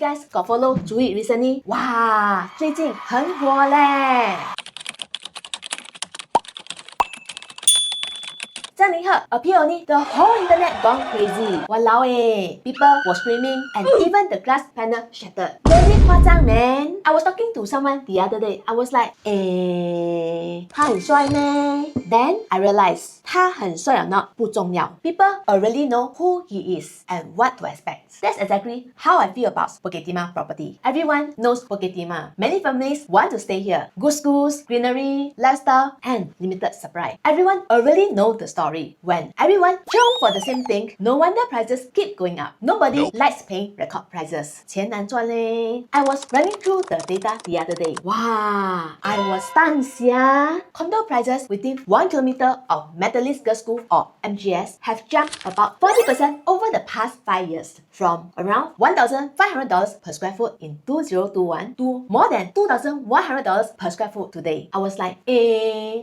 guys got follow Zui recently? 哇，最近很火嘞！在零号 appear only, the whole internet gone crazy. Walao eh, people were screaming and even the glass panel shattered. Very 夸张 man. I was talking to someone the other day. I was like, 他很帅咩 Then I realized 他很帅 or not 不重要。People already know who he is and what to expect. That's exactly how I feel about Bukit Timah property. Everyone knows Bukit Timah. Many families want to stay here. Good schools, greenery, lifestyle, and limited supply. Everyone already know the story. When everyone jump for the same thing, no wonder prices keep going up. Nobody likes paying record prices. 钱难赚嘞。I was running through the data the other day. Wow, I was stunned, sia. Condo prices within 1 kilometer of Methodist Girls' School or MGS have jumped about 40% over the past 5 years, from around $1,500 per square foot in 2021 to more than $2,100 per square foot today. I was like,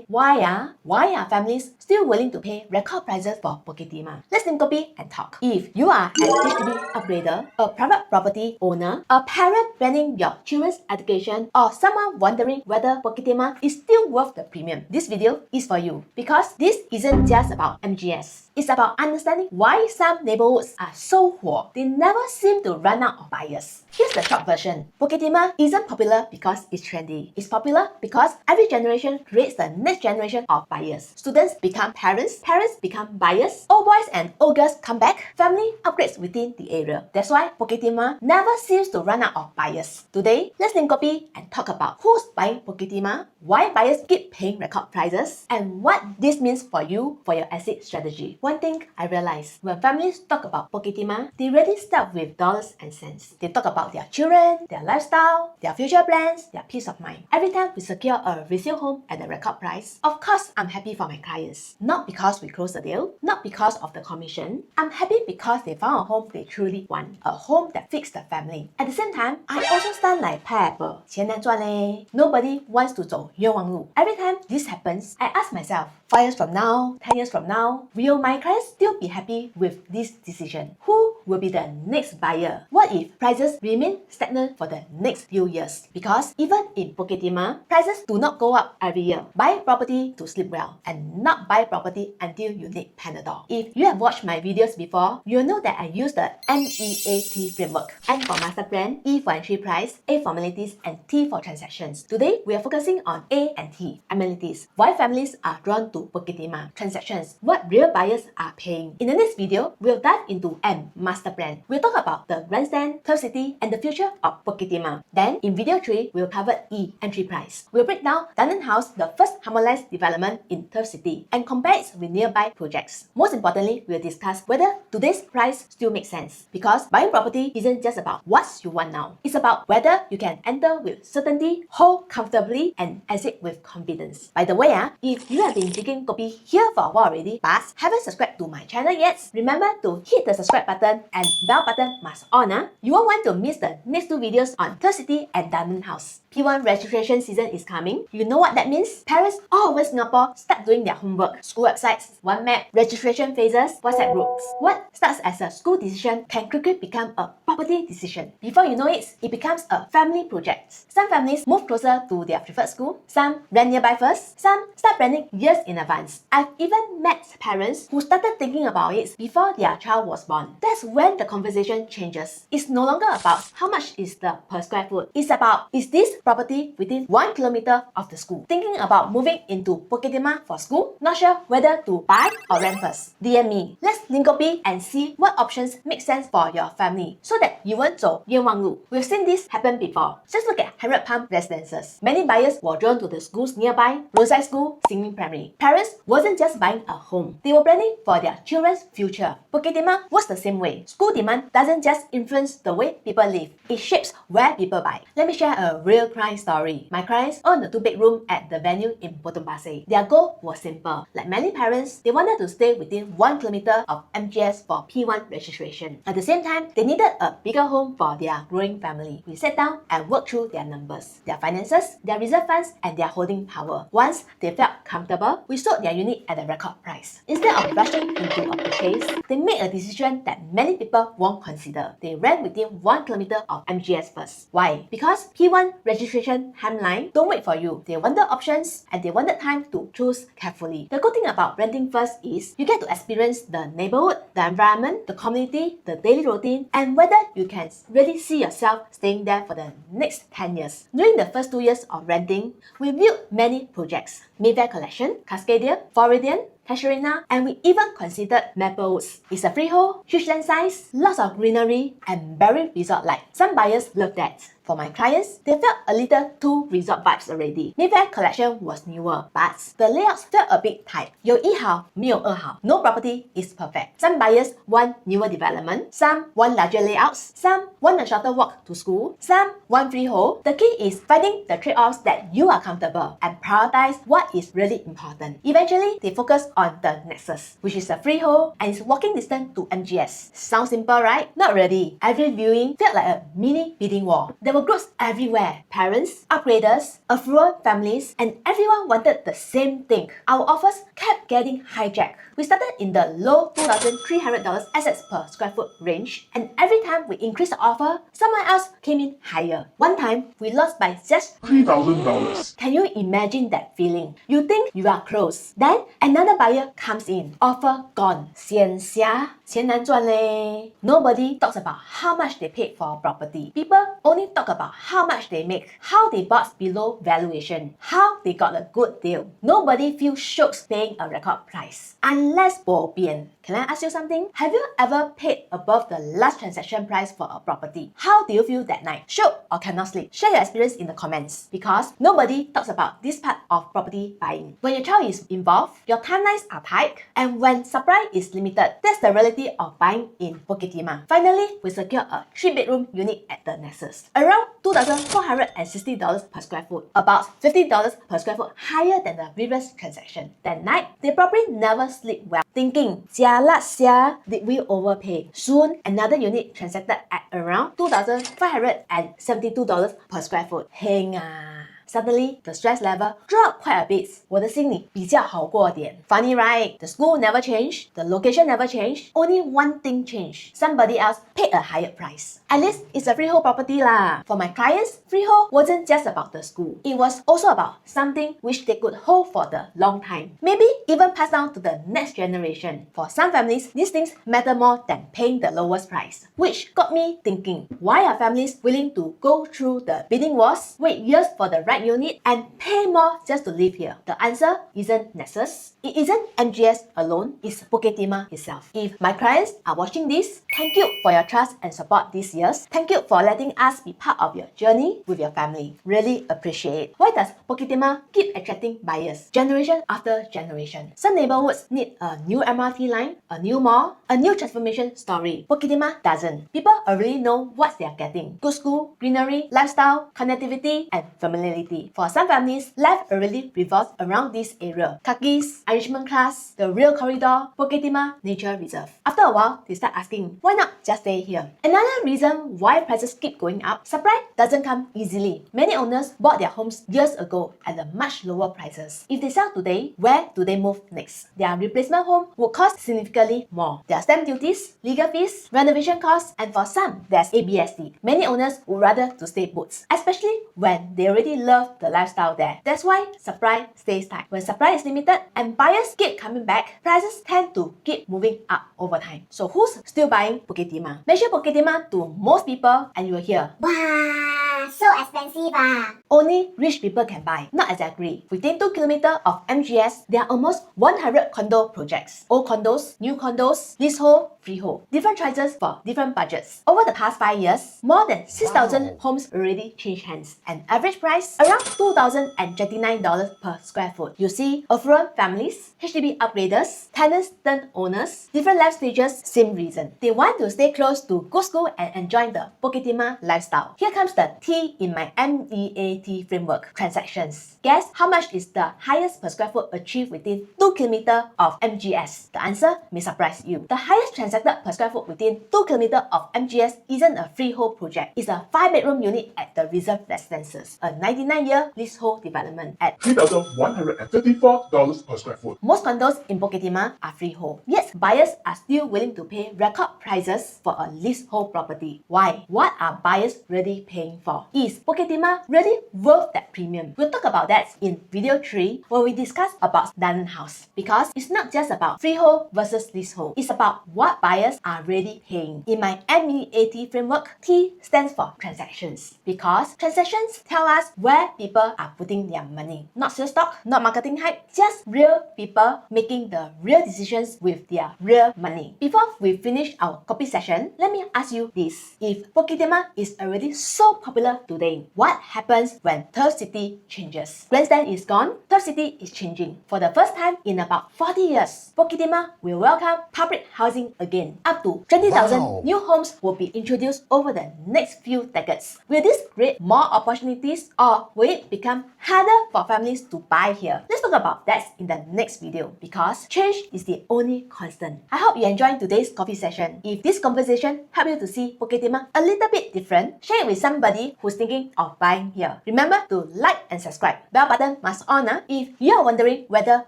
why are families still willing to pay record prices for Bukit Timah? Let's think copy and talk. If you are an HDB upgrader, a private property owner, a parent planning your children's education, or someone wondering whether Bukit Timah is still worth the premium, this video is for you. Because this isn't just about MGS. It's about understanding why some neighborhoods are so poor. They never seem to run out of buyers. Here's the short version. Bukit Timah isn't popular because it's trendy. It's popular because every generation creates the next generation of buyers. Students become parents, parents become buyers, old boys and old girls come back, family upgrades within the area. That's why Bukit Timah never seems to run out of buyers. Today, let's link copy and talk about who's buying Bukit Timah, why buyers keep paying record prices, and what this means for you for your exit strategy. One thing I realized, when families talk about Bukit Timah, they really start with dollars and cents. They talk about their children, their lifestyle, their future plans, their peace of mind. Every time we secure a resale home at a record price, of course, I'm happy for my clients. Not because we closed the deal, not because of the commission. I'm happy because they found a home they truly want, a home that fits the family. At the same time, I also stand like pineapple. 钱难赚嘞. Nobody wants to 走冤枉路. Every time this happens, I ask myself, 5 years from now, 10 years from now, will my clients still be happy with this decision? Who will be the next buyer? What if prices remain stagnant for the next few years? Because even in Bukit Timah, prices do not go up every year. Buy property to sleep well and not buy property until you need Panadol. If you have watched my videos before, you'll know that I use the MEAT framework. M for master plan, E for entry price, A for amenities, and T for transactions. Today, we are focusing on A and T, amenities. Why families are drawn to Bukit Timah. Transactions, what real buyers are paying. In the next video, we'll dive into M, master plan. We'll talk about the grandstand, Turf City, and the future of Bukit Timah. Then, in video 3, we'll cover E, entry price. We'll break down Dunearn House, the first harmonized development in Turf City, and compare it with nearby projects. Most importantly, we'll discuss whether today's price still makes sense. Because buying property isn't just about what you want now. It's about whether you can enter with certainty, hold comfortably, and exit with confidence. By the way, if you have been drinking kopi here for a while already, but haven't subscribed to my channel yet, remember to hit the subscribe button and bell button must on. You won't want to miss the next 2 videos on Turf City and Dunearn House. P1 registration season is coming. You know what that means? Parents all over Singapore start doing their homework. School websites, one map, registration phases, WhatsApp groups. What starts as a school decision can quickly become a property decision. Before you know it, it becomes a family project. Some families move closer to their preferred school. Some rent nearby first. Some start planning years in advance. I've even met parents who started thinking about it before their child was born. That's when the conversation changes. It's no longer about how much is the per square foot. It's about, is this property within 1 kilometer of the school? Thinking about moving into Bukit Timah for school? Not sure whether to buy or rent first? DM me. Let's link copy and see what options make sense for your family so that you won't 走冤枉路. We've seen this happen before. Just look at 100 Palm residences. Many buyers were drawn to the schools nearby, roadside school, Singing Primary. Parents wasn't just buying a home. They were planning for their children's future. Bukit Timah was the same way. School demand doesn't just influence the way people live. It shapes where people buy. Let me share a real crime story. My clients own a 2-bedroom at the venue in Potong Pasir. Their goal was simple. Like many parents, they wanted to stay within 1 kilometer of MGS for P1 registration. At the same time, they needed a bigger home for their growing family. We sat down and worked through their numbers, their finances, their reserve funds, and their holding power. Once they felt comfortable, we sold their unit at a record price. Instead of rushing into a purchase, they made a decision that many people won't consider. They ran within 1 kilometer of MGS first. Why? Because P1 registration timeline don't wait for you. They wanted options and they wanted time to choose carefully. The good thing about renting first is you get to experience the neighborhood, the environment, the community, the daily routine, and whether you can really see yourself staying there for the next 10 years. During the first 2 years of renting, we viewed many projects. Mayfair Collection, Cascadia, Floridian, Casuarina, and we even considered Maplewoods. It's a freehold, huge land size, lots of greenery, and very resort-like. Some buyers love that. For my clients, they felt a little too resort vibes already. Mayfair Collection was newer, but the layouts felt a bit tight. 有一好，没有二好. No property is perfect. Some buyers want newer development, some want larger layouts, some want a shorter walk to school, some want freehold. The key is finding the trade-offs that you are comfortable and prioritize what is really important. Eventually, they focus on the Nexus, which is a freehold and is walking distance to MGS. Sounds simple, right? Not really. Every viewing felt like a mini bidding war. There were groups everywhere. Parents, upgraders, affluent families, and everyone wanted the same thing. Our offers kept getting hijacked. We started in the low $2,300 assets per square foot range, and every time we increased the offer, someone else came in higher. One time, we lost by just $3,000. Can you imagine that feeling? You think you are close, then another buyer comes in, offer gone. 闲虾，钱难赚嘞. Nobody talks about how much they paid for a property. People only talk about how much they make, how they bought below valuation, how they got a good deal. Nobody feels shook paying a record price. Unless bo bian. Can I ask you something? Have you ever paid above the last transaction price for a property? How do you feel that night? Shook or cannot sleep? Share your experience in the comments, because nobody talks about this part of property buying. When your child is involved, your timelines are tight, and when supply is limited, that's the reality of buying in Bukit Timah. Finally, we secured a 3-bedroom unit at the Nexus. Around $2,460 per square foot, about $50 per square foot higher than the previous transaction. That night, they probably never sleep well, thinking, jialat sia, did we overpay? Soon, another unit transacted at around $2,572 per square foot. Heng ah. Suddenly, the stress level dropped quite a bit. 我的心里比较好过点. Funny, right? The school never changed, the location never changed, only one thing changed. Somebody else paid a higher price. At least it's a freehold property lah. For my clients, freehold wasn't just about the school. It was also about something which they could hold for the long time. Maybe even pass down to the next generation. For some families, these things matter more than paying the lowest price. Which got me thinking, why are families willing to go through the bidding wars, wait years for the right unit, and pay more just to live here? The answer isn't Nexus. It isn't MGS alone. It's Bukit Timah itself. If my clients are watching this, thank you for your trust and support these years. Thank you for letting us be part of your journey with your family. Really appreciate it. Why does Bukit Timah keep attracting buyers generation after generation? Some neighborhoods need a new MRT line, a new mall, a new transformation story. Bukit Timah doesn't. People already know what they are getting. Good school, greenery, lifestyle, connectivity, and familiarity. For some families, life already revolves around this area. Kakis, enrichment class, the real corridor, Bukit Timah Nature Reserve. After a while, they start asking, why not just stay here? Another reason why prices keep going up, supply doesn't come easily. Many owners bought their homes years ago at a much lower prices. If they sell today, where do they move next? Their replacement home would cost significantly more. There are stamp duties, legal fees, renovation costs, and for some, there's ABSD. Many owners would rather to stay put, especially when they already love the lifestyle there. That's why supply stays tight. When supply is limited and buyers keep coming back, prices tend to keep moving up over time. So who's still buying Bukit Timah? Mention Bukit Timah to most people and you will hear, wow, so expensive ah. Only rich people can buy. Not exactly. Within 2 kilometers of MGS, there are almost 100 condo projects. Old condos, new condos, leasehold, freehold. Different choices for different budgets. Over the past 5 years, more than 6,000 homes already changed hands. An average price around $2,029 per square foot. You see, affluent families, HDB upgraders, tenants turned owners, different life stages, same reason. They want to stay close to good school and enjoy the Bukit Timah lifestyle. Here comes the T T in my MEAT framework, transactions. Guess how much is the highest per square foot achieved within 2 km of MGS? The answer may surprise you. The highest transacted per square foot within 2 km of MGS isn't a freehold project. It's a 5-bedroom unit at the Reserve Residences, a 99-year leasehold development at $3,134 per square foot. Most condos in Bukit Timah are freehold. Yet buyers are still willing to pay record prices for a leasehold property. Why? What are buyers really paying for? Is Bukit Timah really worth that premium? We'll talk about that in video 3 when we discuss about Dunearn House. Because it's not just about freehold versus leasehold. It's about what buyers are really paying. In my MEAT framework, T stands for transactions. Because transactions tell us where people are putting their money. Not sales talk, not marketing hype, just real people making the real decisions with their real money. Before we finish our copy session, let me ask you this. If Bukit Timah is already so popular today, what happens when Turf City changes? Grandstand is gone, Turf City is changing. For the first time in about 40 years, Bukit Timah will welcome public housing again. Up to 20,000 new homes will be introduced over the next few decades. Will this create more opportunities or will it become harder for families to buy here? Let's talk about that in the next video because change is the only constant. I hope you enjoyed today's coffee session. If this conversation helped you to see Bukit Timah a little bit different, share it with somebody who's thinking of buying here. Remember to like and subscribe. Bell button must on. If you are wondering whether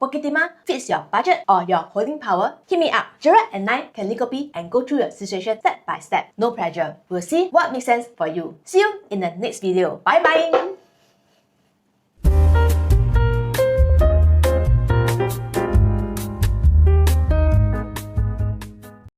Bukit Timah fits your budget or your holding power, hit me up. Gerard and I can link copy and go through your situation step by step. No pressure. We'll see what makes sense for you. See you in the next video. Bye bye.